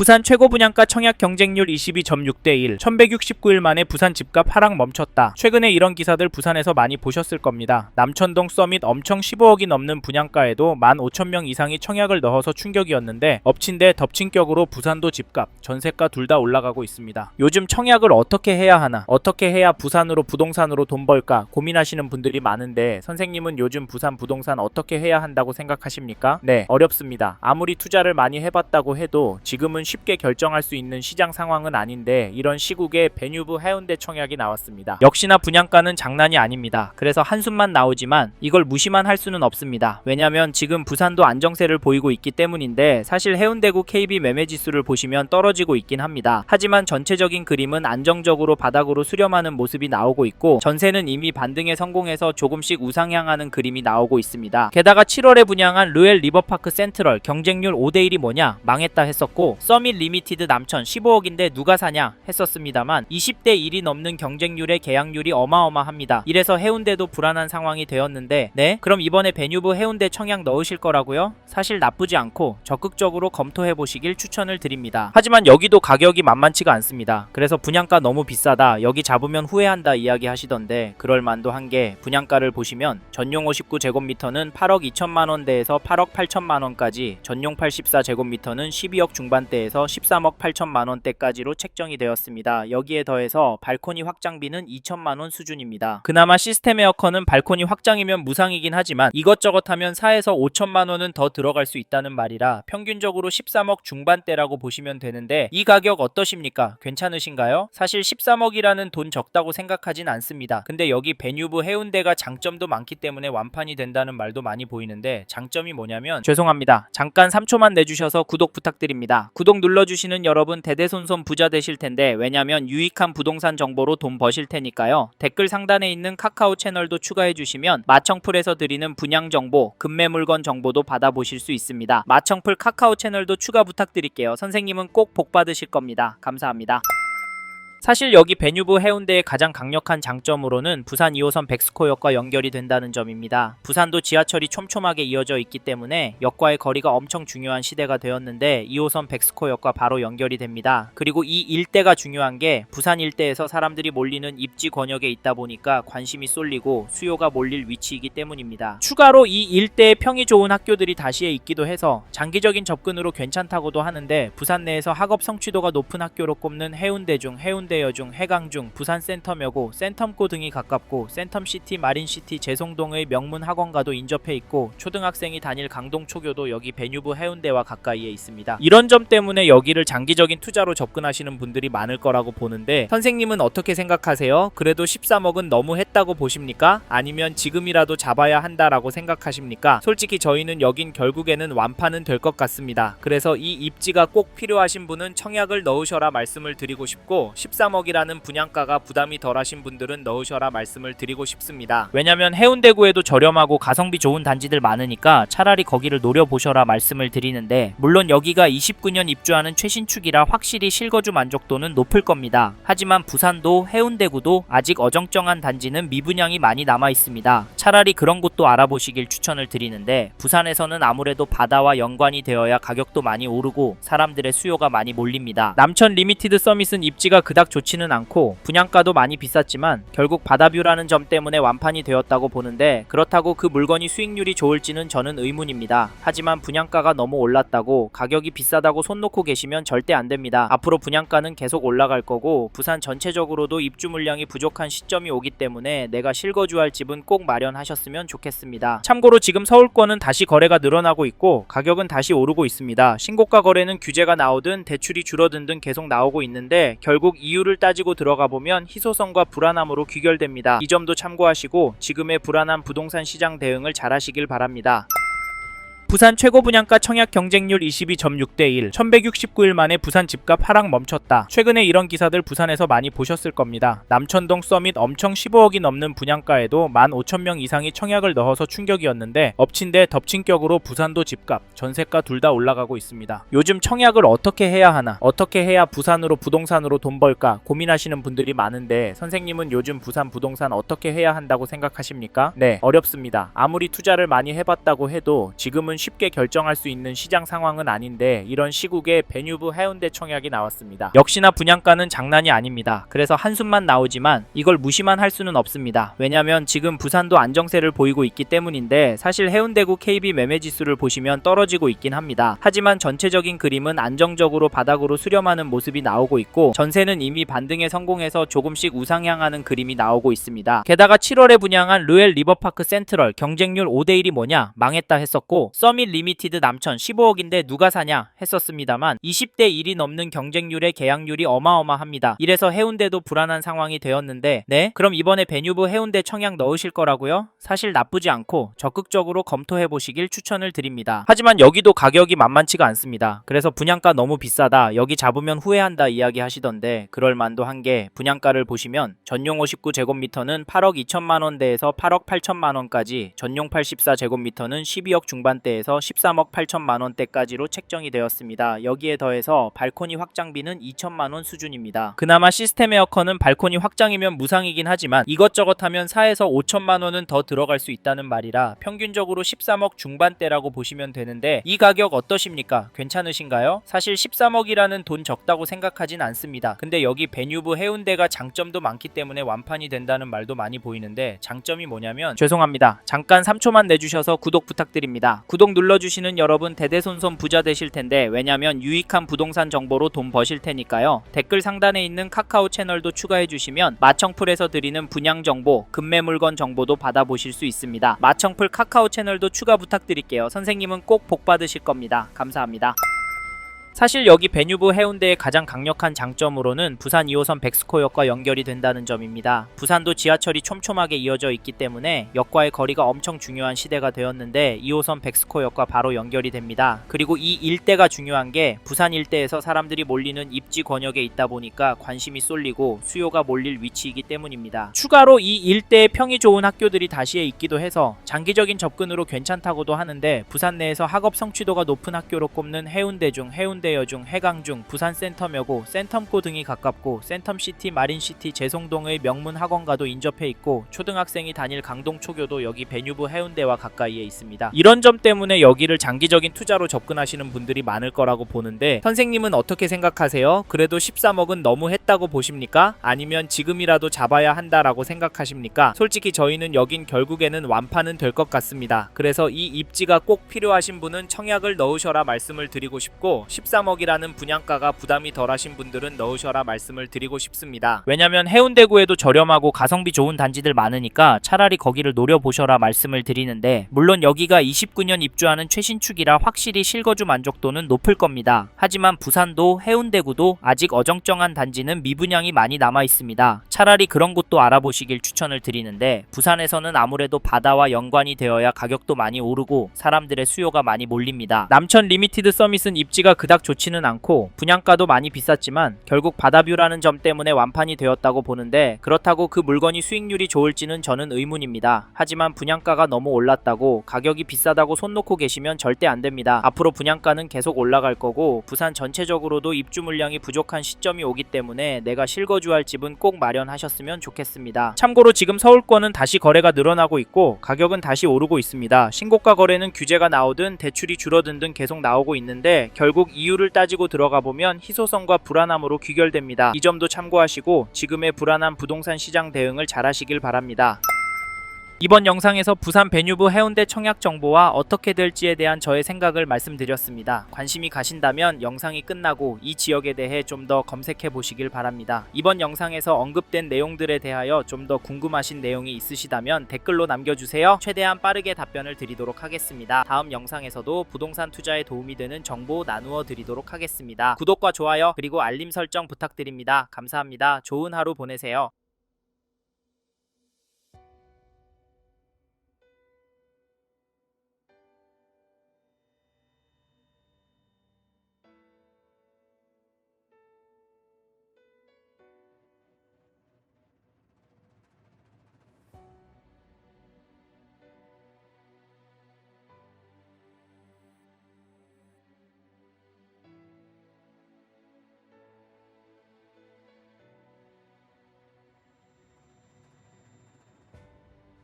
부산 최고 분양가 청약 경쟁률 22.6대1, 1169일 만에 부산 집값 하락 멈췄다. 최근에 이런 기사들 부산에서 많이 보셨을 겁니다. 남천동 서밋 엄청 15억이 넘는 분양가에도 15,000명 이상이 청약을 넣어서 충격이었는데 엎친 데 덮친 격으로 부산도 집값, 전세가 둘 다 올라가고 있습니다. 요즘 청약을 어떻게 해야 하나, 어떻게 해야 부산으로 부동산으로 돈 벌까 고민하시는 분들이 많은데 선생님은 요즘 부산 부동산 어떻게 해야 한다고 생각하십니까? 네, 어렵습니다. 아무리 투자를 많이 해봤다고 해도 지금은 쉽게 결정할 수 있는 시장 상황은 아닌데 이런 시국에 베뉴브 해운대 청약이 나왔습니다. 역시나 분양가는 장난이 아닙니다. 그래서 한숨만 나오지만 이걸 무시만 할 수는 없습니다. 왜냐면 지금 부산도 안정세를 보이고 있기 때문인데 사실 해운대구 KB 매매지수를 보시면 떨어지고 있긴 합니다. 하지만 전체적인 그림은 안정적으로 바닥으로 수렴하는 모습이 나오고 있고 전세는 이미 반등에 성공해서 조금씩 우상향하는 그림이 나오고 있습니다. 게다가 7월에 분양한 루엘 리버파크 센트럴 경쟁률 5대1이 뭐냐 망했다 했었고 서밋 리미티드 남천 15억인데 누가 사냐 했었습니다만 20대 1이 넘는 경쟁률의 계약률이 어마어마합니다. 이래서 해운대도 불안한 상황이 되었는데 네? 그럼 이번에 베뉴브 해운대 청약 넣으실 거라고요? 사실 나쁘지 않고 적극적으로 검토해 보시길 추천을 드립니다. 하지만 여기도 가격이 만만치가 않습니다. 그래서 분양가 너무 비싸다, 여기 잡으면 후회한다 이야기 하시던데 그럴 만도 한 게 분양가를 보시면 전용 59제곱미터는 8억 2천만원대에서 8억 8천만원까지, 전용 84제곱미터는 12억 중반대에서 13억 8천만원대까지로 책정이 되었습니다. 여기에 더해서 발코니 확장비는 2천만원 수준입니다. 그나마 시스템 에어컨은 발코니 확장이면 무상이긴 하지만 이것저것 하면 4에서 5천만원은 더 들어갈 수 있다는 말이라 평균적으로 13억 중반대라고 보시면 되는데 이 가격 어떠십니까? 괜찮으신가요? 사실 13억이라는 돈 적다고 생각하진 않습니다. 근데 여기 베뉴브 해운대가 장점도 많기 때문에 완판이 된다는 말도 많이 보이는데 장점이 뭐냐면, 죄송합니다, 잠깐 3초만 내주셔서 구독 부탁드립니다. 구독 눌러주시는 여러분 대대손손 부자 되실 텐데 왜냐면 유익한 부동산 정보로 돈 버실 테니까요. 댓글 상단에 있는 카카오 채널도 추가해 주시면 마청풀에서 드리는 분양 정보, 급매 물건 정보도 받아보실 수 있습니다. 마청풀 카카오 채널도 추가 부탁드릴게요. 선생님은 꼭 복 받으실 겁니다. 감사합니다. 사실 여기 베뉴브 해운대의 가장 강력한 장점으로는 부산 2호선 백스코역과 연결이 된다는 점입니다. 부산도 지하철이 촘촘하게 이어져 있기 때문에 역과의 거리가 엄청 중요한 시대가 되었는데 2호선 백스코역과 바로 연결이 됩니다. 그리고 이 일대가 중요한 게 부산 일대에서 사람들이 몰리는 입지 권역에 있다 보니까 관심이 쏠리고 수요가 몰릴 위치이기 때문입니다. 추가로 이 일대에 평이 좋은 학교들이 다시에 있기도 해서 장기적인 접근으로 괜찮다고도 하는데 부산 내에서 학업 성취도가 높은 학교로 꼽는 해운대중, 해운대여중, 해강중, 부산센텀여고, 센텀고 등이 가깝고 센텀시티, 마린시티, 재송동의 명문 학원과도 인접해 있고 초등학생이 다닐 강동초교도 여기 베뉴브 해운대와 가까이에 있습니다. 이런 점 때문에 여기를 장기적인 투자로 접근하시는 분들이 많을 거라고 보는데 선생님은 어떻게 생각하세요? 그래도 13억은 너무 했다고 보십니까? 아니면 지금이라도 잡아야 한다라고 생각하십니까? 솔직히 저희는 여긴 결국에는 완판은 될 것 같습니다. 그래서 이 입지가 꼭 필요하신 분은 청약을 넣으셔라 말씀을 드리고 싶고 13억이라는 분양가가 부담이 덜하신 분들은 넣으셔라 말씀을 드리고 싶습니다. 왜냐면 해운대구에도 저렴하고 가성비 좋은 단지들 많으니까 차라리 거기를 노려보셔라 말씀을 드리는데, 물론 여기가 29년 입주하는 최신축이라 확실히 실거주 만족도는 높을 겁니다. 하지만 부산도 해운대구도 아직 어정쩡한 단지는 미분양이 많이 남아 있습니다. 차라리 그런 곳도 알아보시길 추천을 드리는데 부산에서는 아무래도 바다와 연관이 되어야 가격도 많이 오르고 사람들의 수요가 많이 몰립니다. 남천 리미티드 서밋은 입지가 그닥 좋지는 않고 분양가도 많이 비쌌지만 결국 바다뷰라는 점 때문에 완판이 되었다고 보는데, 그렇다고 그 물건이 수익률이 좋을지는 저는 의문입니다. 하지만 분양가가 너무 올랐다고 가격이 비싸다고 손 놓고 계시면 절대 안 됩니다. 앞으로 분양가는 계속 올라갈 거고 부산 전체적으로도 입주 물량이 부족한 시점이 오기 때문에 내가 실거주할 집은 꼭 마련하셨으면 좋겠습니다. 참고로 지금 서울권은 다시 거래가 늘어나고 있고 가격은 다시 오르고 있습니다. 신고가 거래는 규제가 나오든 대출이 줄어든 등 계속 나오고 있는데 결국 이유를 따지고 들어가 보면 희소성과 불안함으로 귀결됩니다. 이 점도 참고하시고 지금의 불안한 부동산 시장 대응을 잘 하시길 바랍니다. 부산 최고 분양가 청약 경쟁률 22.6대1, 1169일 만에 부산 집값 하락 멈췄다. 최근에 이런 기사들 부산에서 많이 보셨을 겁니다. 남천동 서밋 엄청 15억이 넘는 분양가에도 15,000명 이상이 청약을 넣어서 충격이었는데 엎친 데 덮친 격으로 부산도 집값, 전세가 둘 다 올라가고 있습니다. 요즘 청약을 어떻게 해야 하나, 어떻게 해야 부산으로 부동산으로 돈 벌까 고민하시는 분들이 많은데 선생님은 요즘 부산 부동산 어떻게 해야 한다고 생각하십니까? 네, 어렵습니다. 아무리 투자를 많이 해봤다고 해도 지금은 쉽게 결정할 수 있는 시장 상황은 아닌데 이런 시국에 베뉴브 해운대 청약이 나왔습니다. 역시나 분양가는 장난이 아닙니다. 그래서 한숨만 나오지만 이걸 무시만 할 수는 없습니다. 왜냐면 지금 부산도 안정세를 보이고 있기 때문인데 사실 해운대구 KB 매매지수를 보시면 떨어지고 있긴 합니다. 하지만 전체적인 그림은 안정적으로 바닥으로 수렴하는 모습이 나오고 있고 전세는 이미 반등에 성공해서 조금씩 우상향하는 그림이 나오고 있습니다. 게다가 7월에 분양한 루엘 리버파크 센트럴 경쟁률 5대1이 뭐냐 망했다 했었고 서밋 리미티드 남천 15억인데 누가 사냐 했었습니다만 20대 1이 넘는 경쟁률의 계약률이 어마어마합니다. 이래서 해운대도 불안한 상황이 되었는데 네? 그럼 이번에 베뉴브 해운대 청약 넣으실 거라고요? 사실 나쁘지 않고 적극적으로 검토해 보시길 추천을 드립니다. 하지만 여기도 가격이 만만치가 않습니다. 그래서 분양가 너무 비싸다 여기 잡으면 후회한다 이야기 하시던데 그럴 만도 한 게 분양가를 보시면 전용 59제곱미터는 8억 2천만원대에서 8억 8천만원까지 전용 84제곱미터는 12억 중반대에서 13억 8천만원대까지로 책정이 되었습니다. 여기에 더해서 발코니 확장비는 2천만원 수준입니다. 그나마 시스템 에어컨은 발코니 확장이면 무상이긴 하지만 이것저것 하면 4에서 5천만원은 더 들어갈 수 있다는 말이라 평균적으로 13억 중반대라고 보시면 되는데 이 가격 어떠십니까? 괜찮으신가요? 사실 13억이라는 돈 적다고 생각하진 않습니다. 근데 여기 베뉴브 해운대가 장점도 많기 때문에 완판이 된다는 말도 많이 보이는데 장점이 뭐냐면 죄송합니다. 잠깐 3초만 내주셔서 구독 부탁드립니다. 구독 눌러주시는 여러분 대대손손 부자 되실 텐데 왜냐면 유익한 부동산 정보로 돈 버실 테니까요. 댓글 상단에 있는 카카오 채널도 추가해 주시면 마청풀에서 드리는 분양 정보, 급매 물건 정보도 받아보실 수 있습니다. 마청풀 카카오 채널도 추가 부탁드릴게요. 선생님은 꼭 복 받으실 겁니다. 감사합니다. 사실 여기 베뉴브 해운대의 가장 강력한 장점으로는 부산 2호선 백스코역과 연결이 된다는 점입니다. 부산도 지하철이 촘촘하게 이어져 있기 때문에 역과의 거리가 엄청 중요한 시대가 되었는데 2호선 백스코역과 바로 연결이 됩니다. 그리고 이 일대가 중요한 게 부산 일대에서 사람들이 몰리는 입지 권역에 있다 보니까 관심이 쏠리고 수요가 몰릴 위치이기 때문입니다. 추가로 이 일대에 평이 좋은 학교들이 다시에 있기도 해서 장기적인 접근으로 괜찮다고도 하는데 부산 내에서 학업 성취도가 높은 학교로 꼽는 해운대중, 해운대여중, 해강중, 부산센텀여고, 센텀고 등이 가깝고 센텀시티, 마린시티, 제송동의 명문 학원과도 인접해 있고 초등학생이 다닐 강동초교도 여기 베뉴브 해운대와 가까이에 있습니다. 이런 점 때문에 여기를 장기적인 투자로 접근하시는 분들이 많을 거라고 보는데 선생님은 어떻게 생각하세요? 그래도 13억은 너무 했다고 보십니까? 아니면 지금이라도 잡아야 한다라고 생각하십니까? 솔직히 저희는 여긴 결국에는 완판은 될 것 같습니다. 그래서 이 입지가 꼭 필요하신 분은 청약을 넣으셔라 말씀을 드리고 싶고 13억이라는 분양가가 부담이 덜하신 분들은 넣으셔라 말씀을 드리고 싶습니다. 왜냐면 해운대구에도 저렴하고 가성비 좋은 단지들 많으니까 차라리 거기를 노려보셔라 말씀을 드리는데 물론 여기가 29년 입주하는 최신축이라 확실히 실거주 만족도는 높을 겁니다. 하지만 부산도 해운대구도 아직 어정쩡한 단지는 미분양이 많이 남아 있습니다. 차라리 그런 곳도 알아보시길 추천을 드리는데 부산에서는 아무래도 바다와 연관이 되어야 가격도 많이 오르고 사람들의 수요가 많이 몰립니다. 남천 리미티드 서밋은 입지가 그닥 좋지는 않고 분양가도 많이 비쌌지만 결국 바다뷰라는 점 때문에 완판이 되었다고 보는데 그렇다고 그 물건이 수익률이 좋을지는 저는 의문입니다. 하지만 분양가가 너무 올랐다고 가격이 비싸다고 손 놓고 계시면 절대 안됩니다. 앞으로 분양가는 계속 올라갈 거고 부산 전체적으로도 입주 물량이 부족한 시점이 오기 때문에 내가 실거주할 집은 꼭 마련하셨으면 좋겠습니다. 참고로 지금 서울권은 다시 거래가 늘어나고 있고 가격은 다시 오르고 있습니다. 신고가 거래는 규제가 나오든 대출이 줄어든 등 계속 나오고 있는데 결국 이유를 따지고 들어가 보면 희소성과 불안함으로 귀결됩니다. 이 점도 참고하시고 지금의 불안한 부동산 시장 대응을 잘 하시길 바랍니다. 이번 영상에서 부산 베뉴브 해운대 청약 정보와 어떻게 될지에 대한 저의 생각을 말씀드렸습니다. 관심이 가신다면 영상이 끝나고 이 지역에 대해 좀 더 검색해 보시길 바랍니다. 이번 영상에서 언급된 내용들에 대하여 좀 더 궁금하신 내용이 있으시다면 댓글로 남겨주세요. 최대한 빠르게 답변을 드리도록 하겠습니다. 다음 영상에서도 부동산 투자에 도움이 되는 정보 나누어 드리도록 하겠습니다. 구독과 좋아요 그리고 알림 설정 부탁드립니다. 감사합니다. 좋은 하루 보내세요.